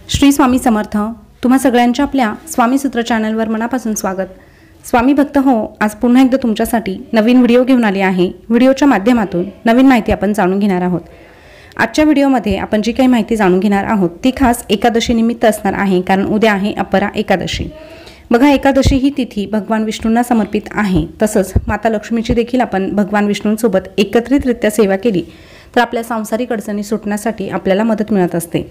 श्री स्वामी समर्थ। तुम्हा सगळ्यांच्या आपल्या स्वामी सूत्र चॅनलवर मनापासून स्वागत। स्वामी भक्त हो, आज पुन्हा एकदा तुमच्यासाठी नवीन व्हिडिओ घेऊन आले आहे। व्हिडिओच्या माध्यमातून नवीन माहिती आपण जाणून घेणार आहोत। आजच्या व्हिडिओमध्ये आपण जी काही माहिती जाणून घेणार आहोत ती खास एकादशी निमित्त असणार आहे, कारण उद्या आहे अपरा एकादशी। बघा, एकादशी ही तिथी भगवान विष्णूंना समर्पित आहे। तसंच माता लक्ष्मीची देखील आपण भगवान विष्णूंसोबत एकत्रितरित्या सेवा केली तर आपल्या सांसारिक अडचणी सुटण्यासाठी आपल्याला मदत मिळत असते।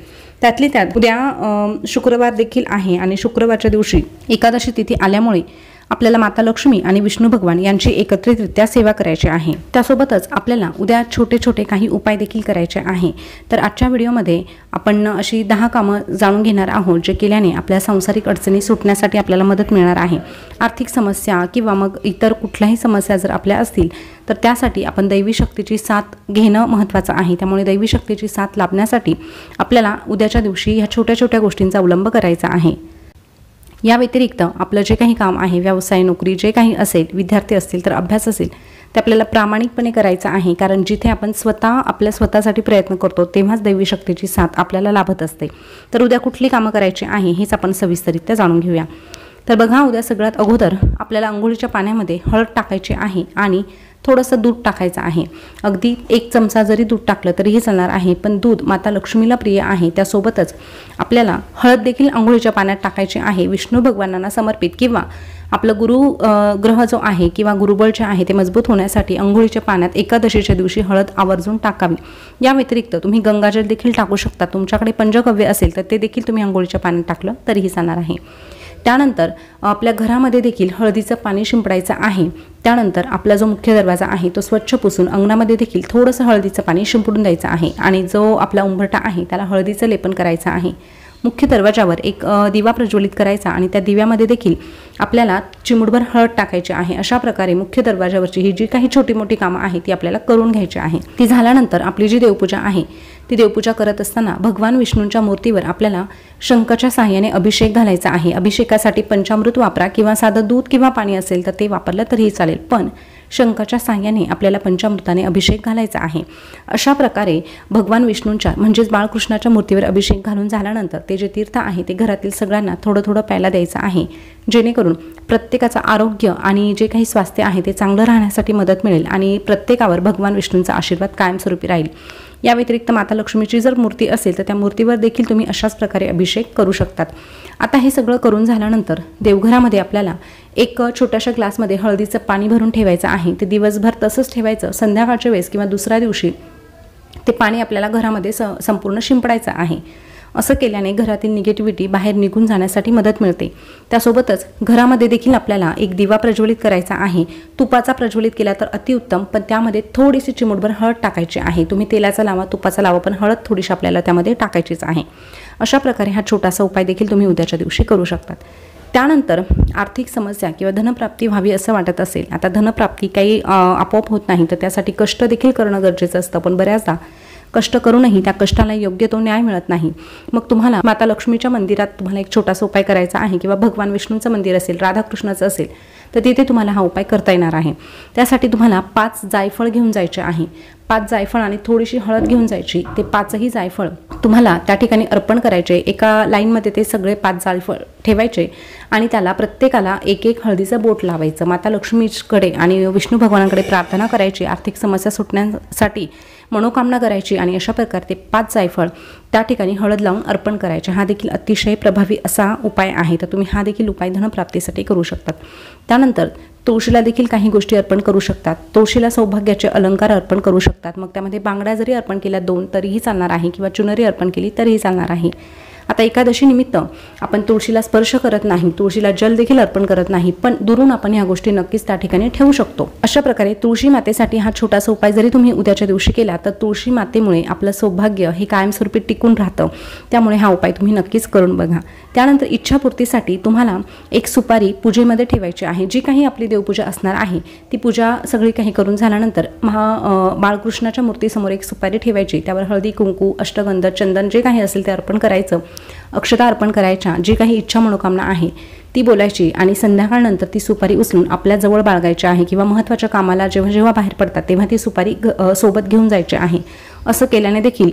त्यातली त्यात उद्या शुक्रवार देखील आहे आणि शुक्रवारच्या दिवशी एकादशी तिथी आल्यामुळे आपल्याला माता लक्ष्मी आणि विष्णू भगवान यांची एकत्रितरित्या सेवा करायची आहे। त्यासोबतच आपल्याला उद्या छोटे छोटे काही उपाय देखील करायचे आहे। तर आजच्या व्हिडिओमध्ये आपण अशी 10 कामं जाणून घेणार आहोत जे केल्याने आपल्या सांसारिक अडचणी सुटण्यासाठी आपल्याला मदत मिळणार आहे। आर्थिक समस्या किंवा मग इतर कुठल्याही समस्या जर आपल्या असतील तर त्यासाठी आपण दैवी शक्तीची साथ घेणं महत्त्वाचं आहे। त्यामुळे दैवी शक्तीची साथ लाभण्यासाठी आपल्याला उद्याच्या दिवशी ह्या छोट्या छोट्या गोष्टींचा अवलंब करायचा आहे। या व्यतिरिक्त आपलं जे काही काम आहे, व्यवसाय, नोकरी जे काही असेल, विद्यार्थी असतील तर अभ्यास असेल, ते आपल्याला प्रामाणिकपणे करायचं आहे। कारण जिथे आपण आपल्या स्वतःसाठी प्रयत्न करतो तेव्हाच दैवी शक्तीची साथ आपल्याला लाभत असते। तर उद्या कुठली कामं करायची आहे हेच आपण सविस्तररित्या जाणून घेऊया। तर बघा, उद्या सगळ्यात अगोदर आपल्याला अंघोळीच्या पाण्यामध्ये हळद टाकायची आहे आणि थोडंसं दूध टाकायचं आहे। अगदी 1 चमचा जरी दूध टाकलं तरीही चालणार आहे, पण दूध माता लक्ष्मीला प्रिय आहे। त्यासोबतच आपल्याला हळद देखील अंघोळीच्या पाण्यात टाकायची आहे। विष्णू भगवानांना समर्पित किंवा आपलं ग्रह जो आहे किंवा गुरुबळ जे आहे ते मजबूत होण्यासाठी अंघोळीच्या पाण्यात एकादशीच्या दिवशी हळद आवर्जून टाकावी। या व्यतिरिक्त तुम्ही गंगाजल देखील टाकू शकता। तुमच्याकडे पंचगव्य असेल तर ते देखील तुम्ही अंघोळीच्या पाण्यात टाकलं तरीही चालणार आहे। त्यानंतर आपल्या घरामध्ये देखील हळदीचं पाणी शिंपडायचं आहे। त्यानंतर आपला जो मुख्य दरवाजा आहे तो स्वच्छ पुसून अंगणामध्ये देखील थोडंसं हळदीचं पाणी शिंपडून द्यायचं आहे आणि जो आपला उंबरठा आहे त्याला हळदीचं लेपन करायचं आहे। मुख्य दरवाजावर एक दिवा प्रज्वलित करायचा आणि त्या दिव्यामध्ये देखील आपल्याला चिमूटभर हळद टाकायची आहे। अशा प्रकारे मुख्य दरवाजावरची ही जी काही छोटी मोठी कामं आहेत ती आपल्याला करून घ्यायची आहे। ती झाल्यानंतर आपली जी देवपूजा आहे ती देवपूजा करत असताना भगवान विष्णूंच्या मूर्तीवर आपल्याला शंखाच्या साहाय्याने अभिषेक घालायचा आहे। अभिषेकासाठी पंचामृत वापरा किंवा साधं दूध किंवा पाणी असेल तर ते वापरलं तरीही चालेल, पण शंखाच्या साहाय्याने आपल्याला पंचामृताने अभिषेक घालायचा आहे। अशा प्रकारे भगवान विष्णूंच्या म्हणजेच बाळकृष्णाच्या मूर्तीवर अभिषेक घालून झाल्यानंतर ते जे तीर्थ आहे ते घरातील सगळ्यांना थोडं थोडं प्यायला द्यायचं आहे, जेणेकरून प्रत्येकाचं आरोग्य आणि जे काही स्वास्थ्य आहे ते चांगलं राहण्यासाठी मदत मिळेल आणि प्रत्येकावर भगवान विष्णूंचा आशीर्वाद कायमस्वरूपी राहील। या व्यतिरिक्त माता लक्ष्मीची जर मूर्ती असेल तर त्या मूर्तीवर देखील तुम्ही अशाच प्रकारे अभिषेक करू शकतात। आता हे सगळं करून झाल्यानंतर देवघरामध्ये आपल्याला एक छोट्याशा ग्लासमध्ये हळदीचं पाणी भरून ठेवायचं आहे। ते दिवसभर तसंच ठेवायचं। संध्याकाळच्या वेळेस किंवा दुसऱ्या दिवशी ते पाणी आपल्याला घरामध्ये संपूर्ण शिंपडायचं आहे। असं केल्याने घरातील निगेटिव्हिटी बाहेर निघून जाण्यासाठी मदत मिळते। त्यासोबतच घरामध्ये देखील आपल्याला एक दिवा प्रज्वलित करायचा आहे। तुपाचा प्रज्वलित केला तर अतिउत्तम, पण त्यामध्ये थोडीशी चिमूटभर हळद टाकायची आहे। तुम्ही तेलाचा लावा, तुपाचा लावा, पण हळद थोडीशी आपल्याला त्यामध्ये टाकायचीच आहे। अशा प्रकारे हा छोटासा उपाय देखील तुम्ही उद्याच्या दिवशी करू शकतात। त्यानंतर आर्थिक समस्या किंवा धनप्राप्ती व्हावी असं वाटत असेल, आता धनप्राप्ती काही आपोआप होत नाही तर त्यासाठी कष्ट देखील करणं गरजेचं असतं, पण बऱ्याचदा कष्ट करूनही त्या कष्टाला योग्य तो न्याय मिळत नाही। मग तुम्हाला माता लक्ष्मीच्या मंदिरात तुम्हाला एक छोटासा उपाय करायचा आहे किंवा भगवान विष्णूंचं मंदिर असेल, राधाकृष्णाचं असेल तर तिथे तुम्हाला हा उपाय करता येणार आहे। त्यासाठी तुम्हाला 5 जायफळ घेऊन जायचे आहे। 5 जायफळ आणि थोडीशी हळद घेऊन जायची। ते 5ही जायफळ तुम्हाला त्या ठिकाणी अर्पण करायचे। एका लाईनमध्ये ते सगळे 5 जायफळ ठेवायचे आणि त्याला प्रत्येकाला एक हळदीचं बोट लावायचं। माता लक्ष्मीकडे आणि विष्णू भगवानांकडे प्रार्थना करायची, आर्थिक समस्या सुटण्यासाठी मनोकामना करायची आणि अशा प्रकारे ते 5 जायफळ त्या ठिकाणी हळद लावून अर्पण करायचे। हा देखील अतिशय प्रभावी असा उपाय आहे, तर तुम्ही हा देखील उपाय धनप्राप्तीसाठी करू शकतात। त्यानंतर तुळशीला देखील काही गोष्टी अर्पण करू शकतात। तुळशीला सौभाग्याचे अलंकार अर्पण करू शकतात। मग त्यामध्ये बांगड्या जरी अर्पण केल्या 2 तरीही चालणार आहे किंवा चुनरी अर्पण केली तरीही चालणार आहे। आता एकादशी निमित्त आपण तुळशीला स्पर्श करत नाही, तुळशीला जल देखील अर्पण करत नाही, पण दुरून आपण ह्या गोष्टी नक्कीच त्या ठिकाणी ठेवू शकतो। अशा प्रकारे तुळशी मातेसाठी हा छोटासा उपाय जरी तुम्ही उद्याच्या दिवशी केला तर तुळशी मातेमुळे आपलं सौभाग्य हे कायमस्वरूपी टिकून राहतं। त्यामुळे हा उपाय तुम्ही नक्कीच करून बघा। त्यानंतर इच्छापूर्तीसाठी तुम्हाला एक सुपारी पूजेमध्ये ठेवायची आहे। जी काही आपली देवपूजा असणार आहे ती पूजा सगळी काही करून झाल्यानंतर बाळकृष्णाच्या मूर्तीसमोर एक सुपारी ठेवायची। त्यावर हळदी, कुंकू, अष्टगंध, चंदन जे काही असेल ते अर्पण करायचं। अक्षता अर्पण करायच्या। जी काही इच्छा मनोकामना आहे ती बोलायची आणि संध्याकाळनंतर ती सुपारी उचलून आपल्या जवळ बाळगायची आहे किंवा महत्त्वाच्या कामाला जेव्हा बाहेर पडतात तेव्हा ती सुपारी सोबत घेऊन जायची आहे। असं केल्याने देखील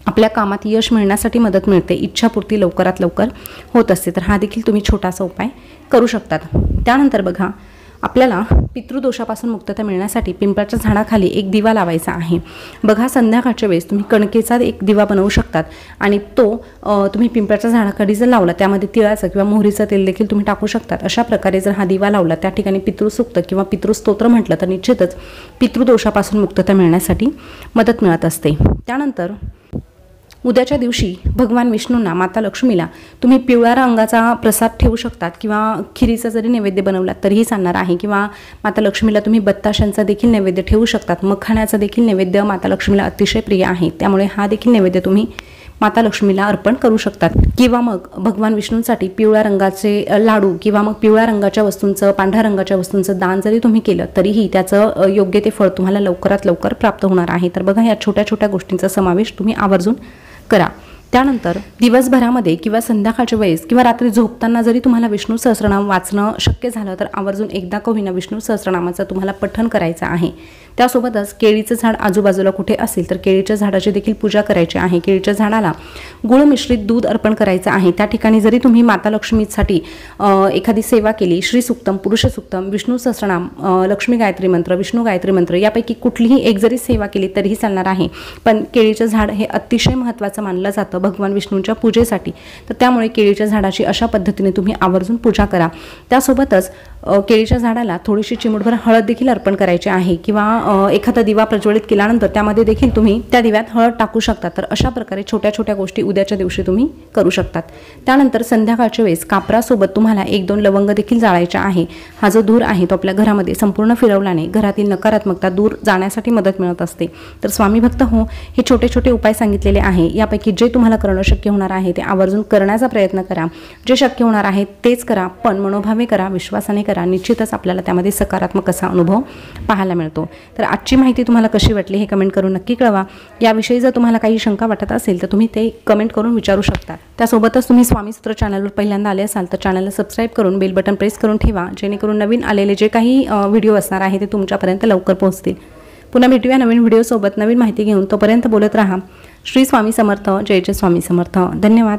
आपल्या कामात यश मिळण्यासाठी मदत मिळते, इच्छापूर्ती लवकरात लवकर होत असते. तर हा देखील तुम्ही छोटासा उपाय करू शकतात. त्यानंतर बघा, आपल्याला पितृदोषापासून मुक्तता मिळण्यासाठी पिंपळाच्या झाडाखाली एक दिवा लावायचा आहे. बघा, संध्याकाळच्या वेळेस तुम्ही कणकेचा एक दिवा बनवू शकतात आणि तो तुम्ही पिंपळाच्या झाडाखाली जर लावला, त्यामध्ये तिळाचं किंवा मोहरीचं तेल देखील तुम्ही टाकू शकतात. अशा प्रकारे जर हा दिवा लावला, त्या ठिकाणी पितृसूक्त किंवा पितृस्तोत्र म्हटलं तर निश्चितच पितृदोषापासून मुक्तता मिळण्यासाठी मदत मिळत असते. त्यानंतर उद्याच्या दिवशी भगवान विष्णूंना, माता लक्ष्मीला तुम्ही पिवळ्या रंगाचा प्रसाद ठेवू शकतात किंवा खिरीचा जरी नैवेद्य बनवलात तरीही चालणार आहे, किंवा माता लक्ष्मीला तुम्ही बत्ताशांचा देखील नैवेद्य ठेवू शकतात. मखाण्याचा देखील नैवेद्य माता लक्ष्मीला अतिशय प्रिय आहे, त्यामुळे हा देखील नैवेद्य तुम्ही माता लक्ष्मीला अर्पण करू शकतात. किंवा मग भगवान विष्णूंसाठी पिवळ्या रंगाचे लाडू किंवा मग पिवळ्या रंगाच्या वस्तूंचं, पांढऱ्या रंगाच्या वस्तूंचं दान जरी तुम्ही केलं तरीही त्याचं योग्य ते फळ तुम्हाला लवकरात लवकर प्राप्त होणार आहे. तर बघा, या छोट्या छोट्या गोष्टींचा समावेश तुम्ही आवर्जून करा. त्यानंतर दिवसभरामध्ये किंवा संध्याकाळच्या वेळेस किंवा रात्री झोपताना जरी तुम्हाला विष्णू सहस्रनाम वाचणं शक्य झालं तर आवर्जून एकदा का होईना विष्णू सहस्रनामाचं तुम्हाला पठण करायचं आहे. त्यासोबतच केळीचं झाड आजूबाजूला कुठे असेल तर केळीच्या झाडाची देखील पूजा करायची आहे. केळीच्या झाडाला गुळ मिश्रित दूध अर्पण करायचं आहे. त्या ठिकाणी जरी तुम्ही माता लक्ष्मीसाठी एखादी सेवा केली, श्री सुक्तम, पुरुष सुक्तम, विष्णू सहस्रनाम, लक्ष्मी गायत्री मंत्र, विष्णू गायत्री मंत्र यापैकी कुठलीही एक जरी सेवा केली तरीही चालणार आहे. पण केळीचं झाड हे अतिशय महत्त्वाचं मानलं जातं भगवान विष्णूंच्या पूजेसाठी. तर त्यामुळे केळीच्या झाडाची अशा पद्धतीने तुम्ही आवर्जून पूजा करा. त्यासोबतच केळीच्या झाडाला थोडीशी चिमूटभर हळद देखील अर्पण करायची आहे, किंवा एखादा दिवा प्रज्वलित केल्यानंतर त्यामध्ये देखील तुम्ही त्या दिव्यात हळद टाकू शकता. तर अशा प्रकारे छोट्या छोट्या गोष्टी उद्याच्या दिवशी तुम्ही करू शकतात. त्यानंतर संध्याकाळच्या वेळेस कापरासोबत तुम्हाला 1-2 लवंग देखील जाळायच्या आहे. हा जो धूर आहे तो आपल्या घरामध्ये संपूर्ण फिरवल्याने घरातील नकारात्मकता दूर जाण्यासाठी मदत मिळत असते. तर स्वामी भक्त हो, हे छोटे छोटे उपाय सांगितलेले आहे. यापैकी जे तुम्हाला करणं शक्य होणार आहे ते आवर्जून करण्याचा प्रयत्न करा. जे शक्य होणार आहे तेच करा, पण मनोभावे करा, विश्वासाने करा. निश्चितच आपल्याला त्यामध्ये सकारात्मक असा अनुभव पाहायला मिळतो. तर आजची माहिती तुम्हाला कशी वाटली हे कमेंट करून नक्की कळवा. याविषयी जर तुम्हाला काही शंका वाटत असेल तर तुम्ही ते कमेंट करून विचारू शकता. त्यासोबतच तुम्ही स्वामी सूत्र चॅनलवर पहिल्यांदा आले असाल तर चॅनलला सबस्क्राईब करून बेल बटन प्रेस करून ठेवा, जेणेकरून नवीन आलेले जे काही व्हिडिओ असणार आहे ते तुमच्यापर्यंत लवकर पोहोचतील. पुन्हा भेटूया नवीन व्हिडिओसोबत नवीन माहिती घेऊन. तोपर्यंत बोलत राहा. श्री स्वामी समर्थ. जय जय स्वामी समर्थ. धन्यवाद.